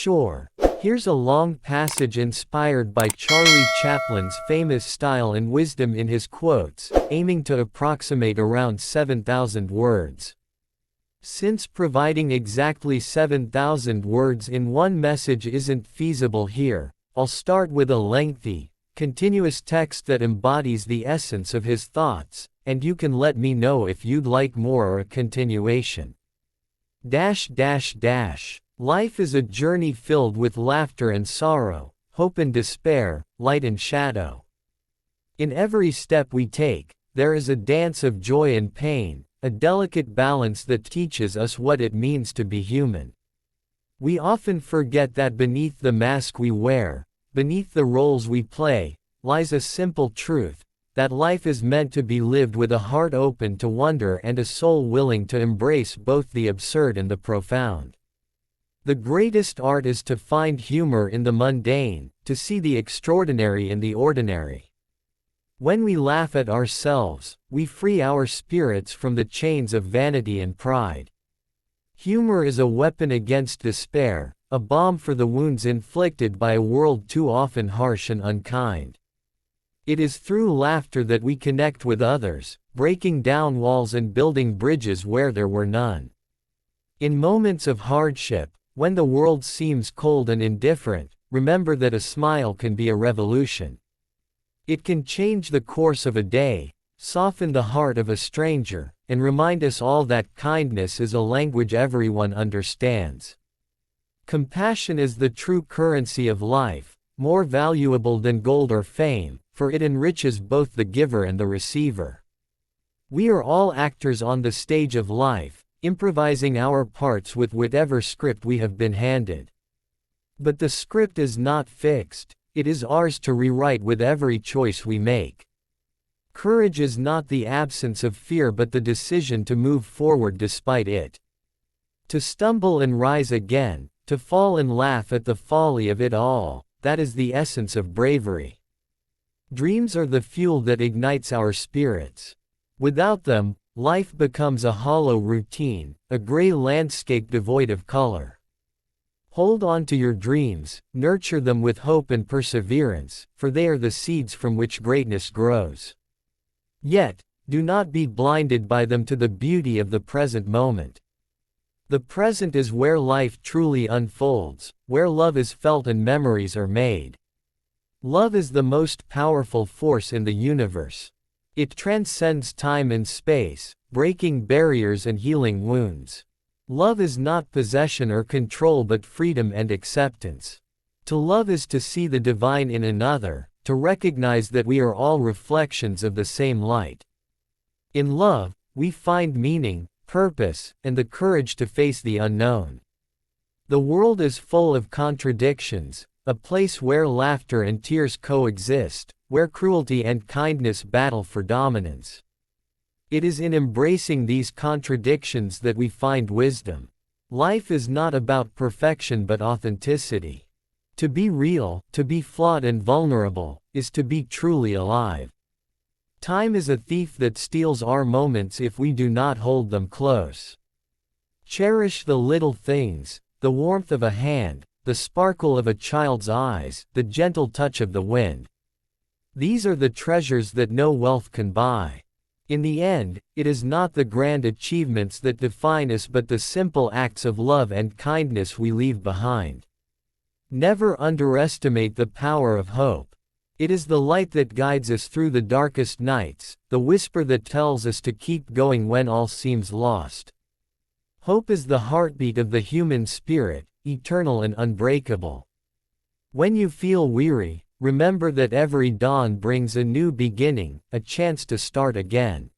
Sure. Here's a long passage inspired by Charlie Chaplin's famous style and wisdom in his quotes, aiming to approximate around 7,000 words. Since providing exactly 7,000 words in one message isn't feasible here, I'll start with a lengthy, continuous text that embodies the essence of his thoughts, and you can let me know if you'd like more or a continuation. Life is a journey filled with laughter and sorrow, hope and despair, light and shadow. In every step we take, there is a dance of joy and pain, a delicate balance that teaches us what it means to be human. We often forget that beneath the mask we wear, beneath the roles we play, lies a simple truth, that life is meant to be lived with a heart open to wonder and a soul willing to embrace both the absurd and the profound. The greatest art is to find humor in the mundane, to see the extraordinary in the ordinary. When we laugh at ourselves, we free our spirits from the chains of vanity and pride. Humor is a weapon against despair, a balm for the wounds inflicted by a world too often harsh and unkind. It is through laughter that we connect with others, breaking down walls and building bridges where there were none. In moments of hardship, when the world seems cold and indifferent, remember that a smile can be a revolution. It can change the course of a day, soften the heart of a stranger, and remind us all that kindness is a language everyone understands. Compassion is the true currency of life, more valuable than gold or fame, for it enriches both the giver and the receiver. We are all actors on the stage of life, improvising our parts with whatever script we have been handed. But the script is not fixed, it is ours to rewrite with every choice we make. Courage is not the absence of fear but the decision to move forward despite it. To stumble and rise again, to fall and laugh at the folly of it all, that is the essence of bravery. Dreams are the fuel that ignites our spirits. Without them, life becomes a hollow routine, a gray landscape devoid of color. Hold on to your dreams, nurture them with hope and perseverance, for they are the seeds from which greatness grows. Yet, do not be blinded by them to the beauty of the present moment. The present is where life truly unfolds, where love is felt and memories are made. Love is the most powerful force in the universe. It transcends time and space, breaking barriers and healing wounds. Love is not possession or control but freedom and acceptance. To love is to see the divine in another, to recognize that we are all reflections of the same light. In love, we find meaning, purpose, and the courage to face the unknown. The world is full of contradictions, a place where laughter and tears coexist, where cruelty and kindness battle for dominance. It is in embracing these contradictions that we find wisdom. Life is not about perfection but authenticity. To be real, to be flawed and vulnerable, is to be truly alive. Time is a thief that steals our moments if we do not hold them close. Cherish the little things, the warmth of a hand, the sparkle of a child's eyes, the gentle touch of the wind. These are the treasures that no wealth can buy. In the end, it is not the grand achievements that define us but the simple acts of love and kindness we leave behind. Never underestimate the power of hope. It is the light that guides us through the darkest nights, the whisper that tells us to keep going when all seems lost. Hope is the heartbeat of the human spirit, eternal and unbreakable. When you feel weary, remember that every dawn brings a new beginning, a chance to start again.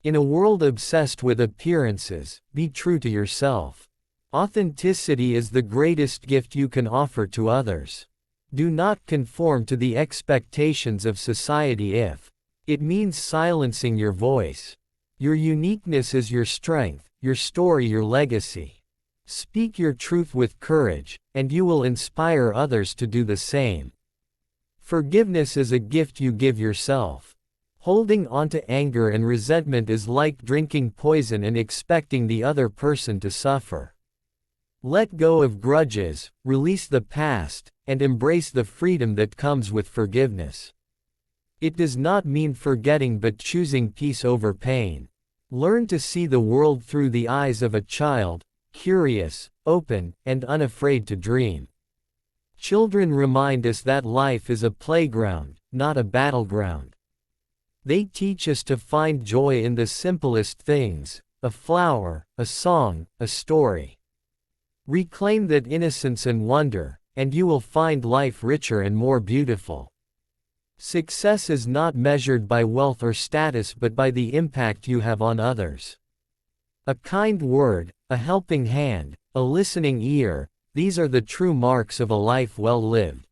In a world obsessed with appearances, be true to yourself. Authenticity is the greatest gift you can offer to others. Do not conform to the expectations of society if it means silencing your voice. Your uniqueness is your strength, your story your legacy. Speak your truth with courage, and you will inspire others to do the same. Forgiveness is a gift you give yourself. Holding onto anger and resentment is like drinking poison and expecting the other person to suffer. Let go of grudges, release the past, and embrace the freedom that comes with forgiveness. It does not mean forgetting but choosing peace over pain. Learn to see the world through the eyes of a child, curious, open, and unafraid to dream. Children remind us that life is a playground, not a battleground. They teach us to find joy in the simplest things, a flower, a song, a story. Reclaim that innocence and wonder, and you will find life richer and more beautiful. Success is not measured by wealth or status but by the impact you have on others. A kind word, a helping hand, a listening ear, these are the true marks of a life well lived.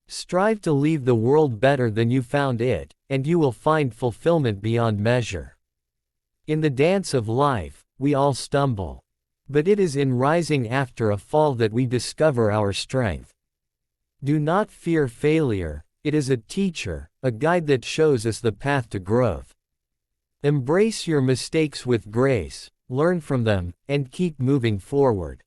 Strive to leave the world better than you found it, and you will find fulfillment beyond measure. In the dance of life, we all stumble. But it is in rising after a fall that we discover our strength. Do not fear failure, it is a teacher, a guide that shows us the path to growth. Embrace your mistakes with grace, learn from them, and keep moving forward.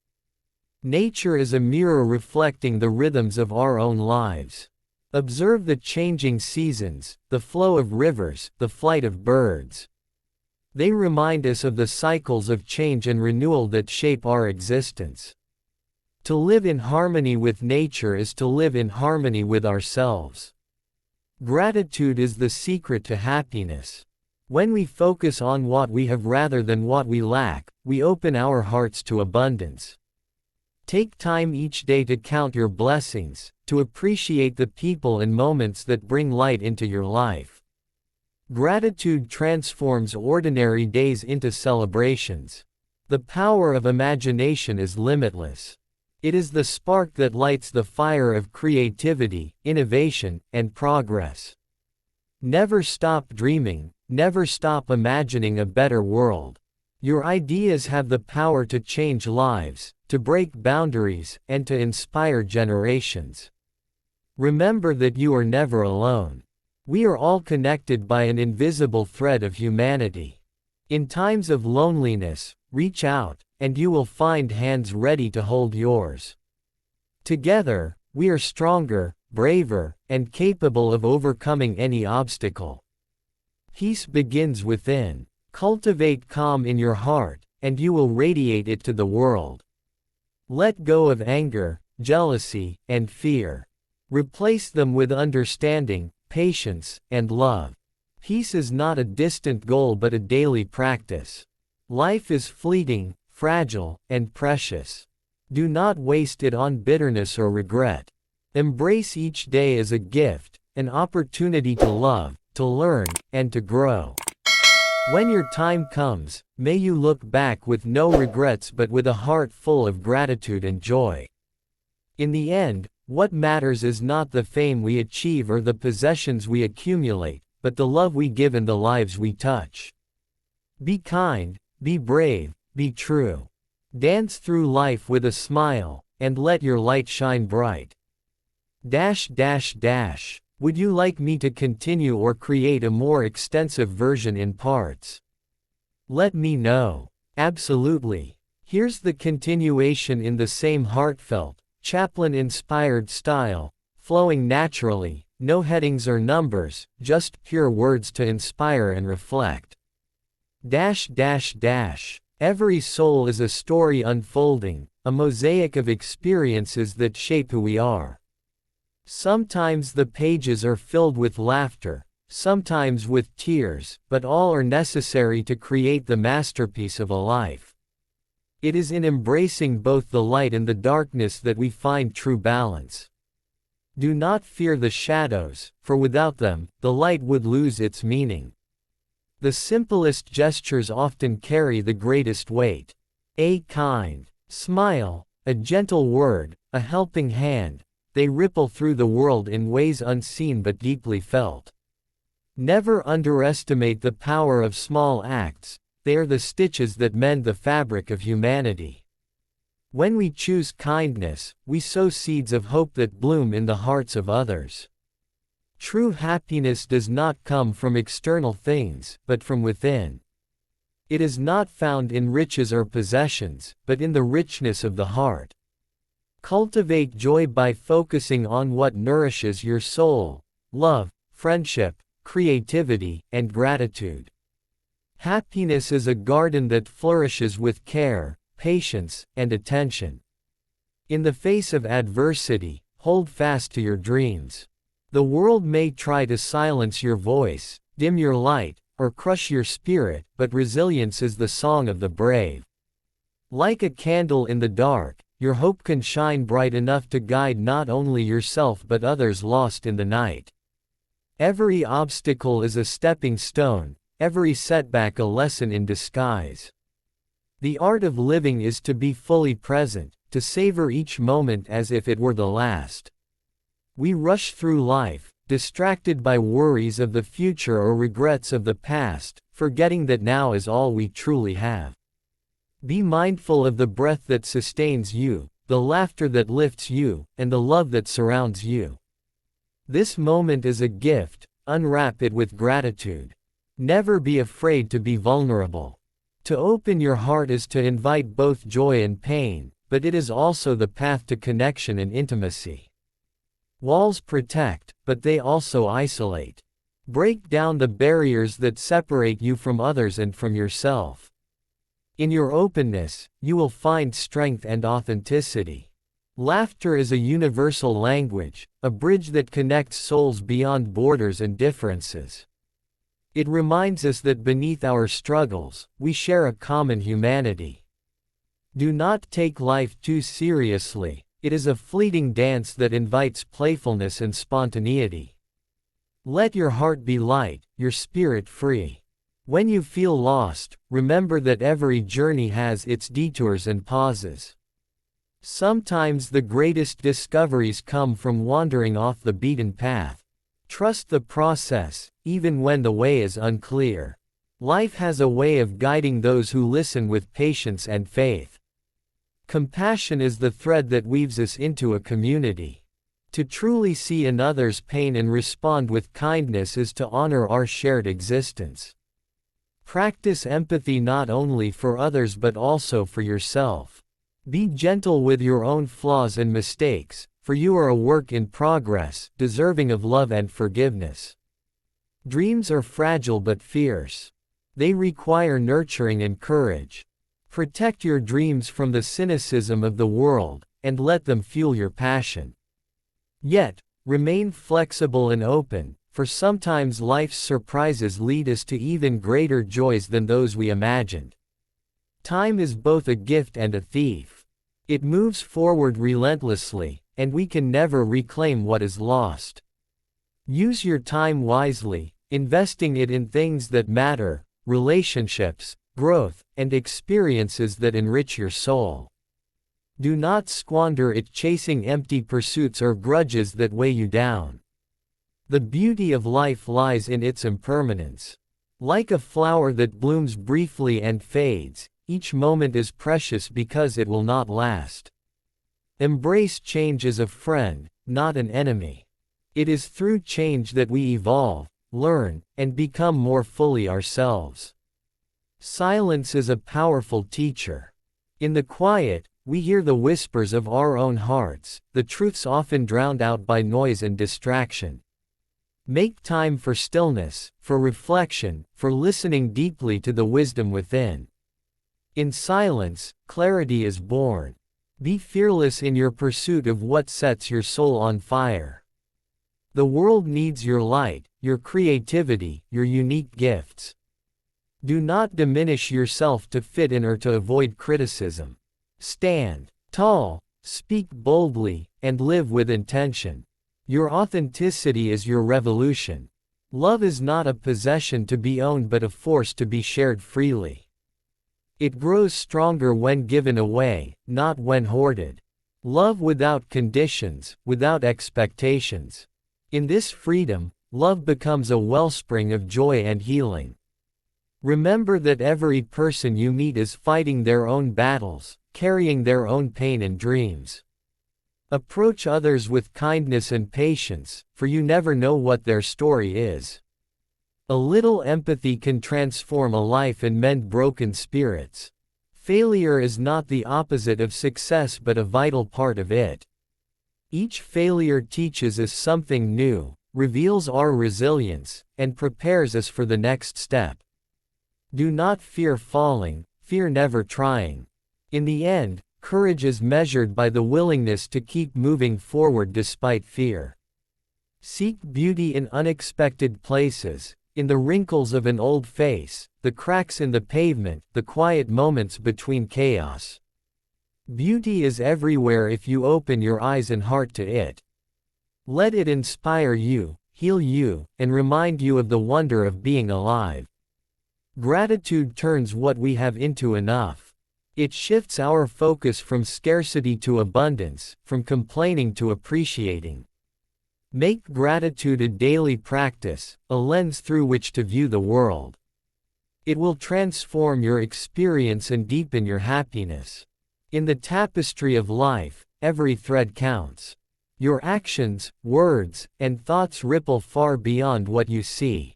Nature is a mirror reflecting the rhythms of our own lives. Observe the changing seasons, the flow of rivers, the flight of birds. They remind us of the cycles of change and renewal that shape our existence. To live in harmony with nature is to live in harmony with ourselves. Gratitude is the secret to happiness. When we focus on what we have rather than what we lack, we open our hearts to abundance. Take time each day to count your blessings, to appreciate the people and moments that bring light into your life. Gratitude transforms ordinary days into celebrations. The power of imagination is limitless. It is the spark that lights the fire of creativity, innovation, and progress. Never stop dreaming, never stop imagining a better world. Your ideas have the power to change lives, to break boundaries, and to inspire generations. Remember that you are never alone. We are all connected by an invisible thread of humanity. In times of loneliness, reach out, and you will find hands ready to hold yours. Together, we are stronger, braver, and capable of overcoming any obstacle. Peace begins within. Cultivate calm in your heart, and you will radiate it to the world. Let go of anger, jealousy, and fear. Replace them with understanding, patience, and love. Peace is not a distant goal but a daily practice. Life is fleeting, fragile, and precious. Do not waste it on bitterness or regret. Embrace each day as a gift, an opportunity to love, to learn, and to grow. When your time comes, may you look back with no regrets but with a heart full of gratitude and joy. In the end, what matters is not the fame we achieve or the possessions we accumulate, but the love we give and the lives we touch. Be kind, be brave, be true. Dance through life with a smile, and let your light shine bright. Would you like me to continue or create a more extensive version in parts? Let me know. Absolutely. Here's the continuation in the same heartfelt, Chaplin-inspired style, flowing naturally, no headings or numbers, just pure words to inspire and reflect. Every soul is a story unfolding, a mosaic of experiences that shape who we are. Sometimes the pages are filled with laughter, sometimes with tears, but all are necessary to create the masterpiece of a life. It is in embracing both the light and the darkness that we find true balance. Do not fear the shadows, for without them, the light would lose its meaning. The simplest gestures often carry the greatest weight. A kind smile, a gentle word, a helping hand, they ripple through the world in ways unseen but deeply felt. Never underestimate the power of small acts, they are the stitches that mend the fabric of humanity. When we choose kindness, we sow seeds of hope that bloom in the hearts of others. True happiness does not come from external things, but from within. It is not found in riches or possessions, but in the richness of the heart. Cultivate joy by focusing on what nourishes your soul: love, friendship, creativity, and gratitude. Happiness is a garden that flourishes with care, patience, and attention. In the face of adversity, hold fast to your dreams. The world may try to silence your voice, dim your light, or crush your spirit, but resilience is the song of the brave. Like a candle in the dark, your hope can shine bright enough to guide not only yourself but others lost in the night. Every obstacle is a stepping stone, every setback a lesson in disguise. The art of living is to be fully present, to savor each moment as if it were the last. We rush through life, distracted by worries of the future or regrets of the past, forgetting that now is all we truly have. Be mindful of the breath that sustains you, the laughter that lifts you, and the love that surrounds you. This moment is a gift, unwrap it with gratitude. Never be afraid to be vulnerable. To open your heart is to invite both joy and pain, but it is also the path to connection and intimacy. Walls protect, but they also isolate. Break down the barriers that separate you from others and from yourself. In your openness, you will find strength and authenticity. Laughter is a universal language, a bridge that connects souls beyond borders and differences. It reminds us that beneath our struggles, we share a common humanity. Do not take life too seriously. It is a fleeting dance that invites playfulness and spontaneity. Let your heart be light, your spirit free. When you feel lost, remember that every journey has its detours and pauses. Sometimes the greatest discoveries come from wandering off the beaten path. Trust the process, even when the way is unclear. Life has a way of guiding those who listen with patience and faith. Compassion is the thread that weaves us into a community. To truly see another's pain and respond with kindness is to honor our shared existence. Practice empathy not only for others but also for yourself. Be gentle with your own flaws and mistakes, for you are a work in progress, deserving of love and forgiveness. Dreams are fragile but fierce. They require nurturing and courage. Protect your dreams from the cynicism of the world, and let them fuel your passion. Yet, remain flexible and open, for sometimes life's surprises lead us to even greater joys than those we imagined. Time is both a gift and a thief. It moves forward relentlessly, and we can never reclaim what is lost. Use your time wisely, investing it in things that matter, relationships, growth, and experiences that enrich your soul. Do not squander it chasing empty pursuits or grudges that weigh you down. The beauty of life lies in its impermanence. Like a flower that blooms briefly and fades, each moment is precious because it will not last. Embrace change as a friend, not an enemy. It is through change that we evolve, learn, and become more fully ourselves. Silence is a powerful teacher. In the quiet, we hear the whispers of our own hearts, the truths often drowned out by noise and distraction. Make time for stillness, for reflection, for listening deeply to the wisdom within. In silence, clarity is born. Be fearless in your pursuit of what sets your soul on fire. The world needs your light, your creativity, your unique gifts. Do not diminish yourself to fit in or to avoid criticism. Stand tall, speak boldly, and live with intention. Your authenticity is your revolution. Love is not a possession to be owned but a force to be shared freely. It grows stronger when given away, not when hoarded. Love without conditions, without expectations. In this freedom, love becomes a wellspring of joy and healing. Remember that every person you meet is fighting their own battles, carrying their own pain and dreams. Approach others with kindness and patience, for you never know what their story is. A little empathy can transform a life and mend broken spirits. Failure is not the opposite of success but a vital part of it. Each failure teaches us something new, reveals our resilience, and prepares us for the next step. Do not fear falling, fear never trying. In the end, courage is measured by the willingness to keep moving forward despite fear. Seek beauty in unexpected places, in the wrinkles of an old face, the cracks in the pavement, the quiet moments between chaos. Beauty is everywhere if you open your eyes and heart to it. Let it inspire you, heal you, and remind you of the wonder of being alive. Gratitude turns what we have into enough. It shifts our focus from scarcity to abundance, from complaining to appreciating. Make gratitude a daily practice, a lens through which to view the world. It will transform your experience and deepen your happiness. In the tapestry of life, every thread counts. Your actions, words, and thoughts ripple far beyond what you see.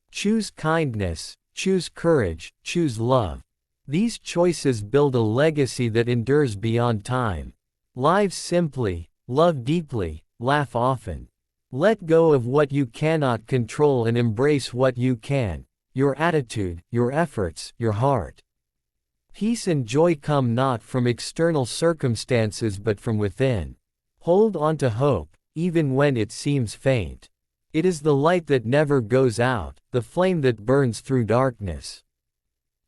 Choose kindness, choose courage, choose love. These choices build a legacy that endures beyond time. Live simply, love deeply, laugh often. Let go of what you cannot control and embrace what you can. Your attitude, your efforts, your heart. Peace and joy come not from external circumstances but from within. Hold on to hope, even when it seems faint. It is the light that never goes out, the flame that burns through darkness.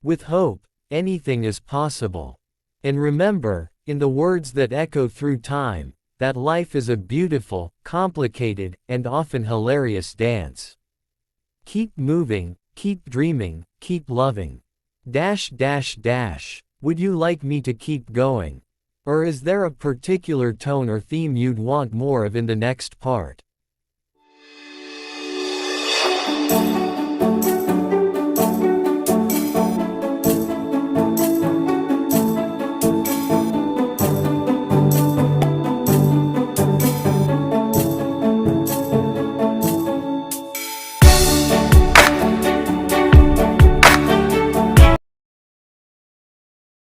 With hope, anything is possible. And remember, in the words that echo through time, that life is a beautiful, complicated, and often hilarious dance. Keep moving, keep dreaming, keep loving. Would you like me to keep going? Or is there a particular tone or theme you'd want more of in the next part?